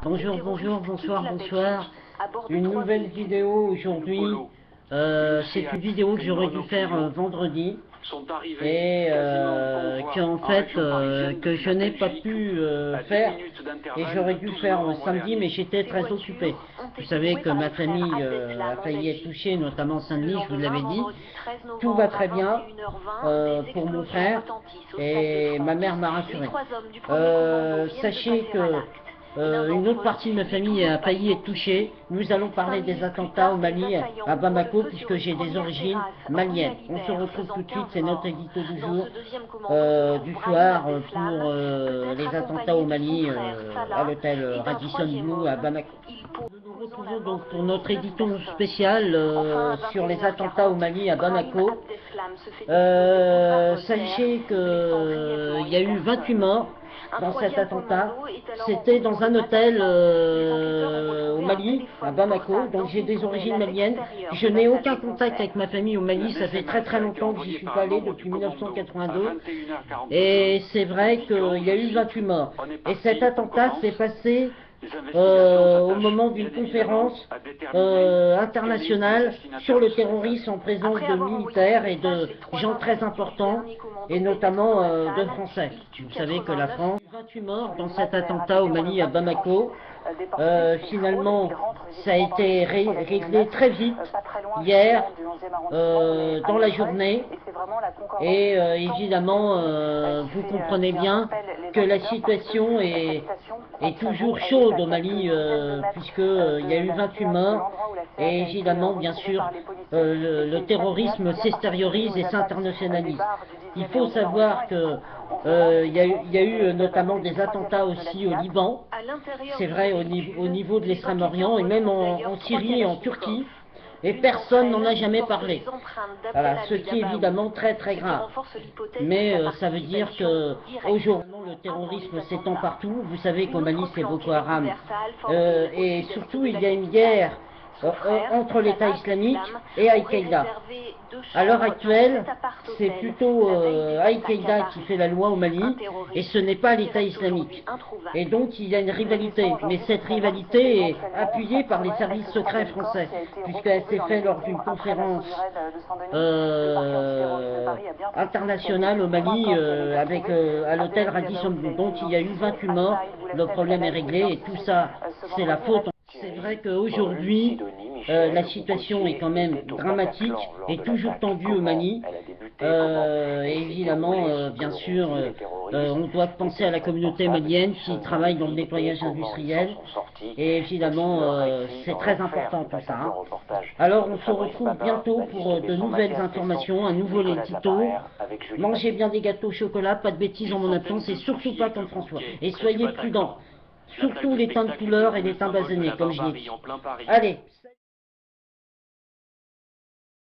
Bonjour, bonjour, bonsoir, bonsoir. Une nouvelle vidéo aujourd'hui. C'est une vidéo que j'aurais dû faire vendredi et qu'en fait que je n'ai pas pu faire et j'aurais dû faire samedi, mais j'étais très occupé. Vous savez que ma famille a failli être touchée, notamment Saint-Denis, je vous l'avais dit. Tout va très bien pour mon frère et ma mère m'a rassuré. Sachez que une autre partie de ma famille a failli être touchée. Nous allons parler des attentats au Mali, à Bamako, puisque j'ai des origines maliennes. On se retrouve tout de suite, c'est notre édito du jour, du soir, pour les attentats au Mali, à l'hôtel Radisson Blu à Bamako. Nous nous retrouvons donc pour notre édito spécial sur les attentats au Mali à Bamako. Sachez qu'il y a eu 28 morts dans cet attentat. C'était dans un hôtel au Mali, à Bamako, donc j'ai des origines maliennes. Je n'ai aucun contact avec ma famille au Mali, ça fait très très longtemps que j'y suis pas allé, depuis 1982. Et c'est vrai qu'il y a eu 28 morts. Et cet attentat s'est passé au moment d'une conférence internationale sur le terrorisme en présence de militaires et de gens très importants, et notamment de Français. Vous savez que la France a 28 morts dans cet attentat au Mali à Bamako. Finalement, ça a été réglé très vite hier, dans la journée, et évidemment, vous comprenez bien que la situation est toujours chaude au Mali, puisqu'il y a eu 28 morts, et évidemment, bien sûr, le terrorisme s'extériorise et s'internationalise. Il faut savoir que il y a eu notamment des attentats aussi au Liban, c'est vrai au niveau de l'Extrême-Orient, et même en Syrie et en Turquie, et personne n'en a jamais parlé. Voilà, ce qui est évidemment très très grave. Mais ça veut dire que aujourd'hui le terrorisme s'étend partout. Vous savez qu'au Mali c'est Boko Haram. Et surtout il y a une guerre entre l'État islamique et Al-Qaïda. À l'heure actuelle, c'est plutôt Al-Qaïda qui fait la loi au Mali, et ce n'est pas l'État islamique. Et donc il y a une rivalité, mais cette rivalité est appuyée par les services secrets français, puisqu'elle s'est faite lors d'une conférence internationale au Mali, avec à l'hôtel Radisson Blu. Donc il y a eu 28 morts, le problème est réglé, et tout ça c'est la faute. C'est vrai qu'aujourd'hui, la situation est quand même dramatique et toujours tendue au Mali. Évidemment, bien sûr, on doit penser à la communauté malienne qui travaille dans le nettoyage industriel. Et évidemment, c'est très important tout ça. Hein. Alors, on se retrouve bientôt pour de nouvelles informations, un nouveau édito. Mangez bien des gâteaux au chocolat, pas de bêtises en mon absence, et surtout pas comme François. Et soyez prudents. Surtout les teintes de couleur et les teintes basanées, comme je l'ai dit. Allez.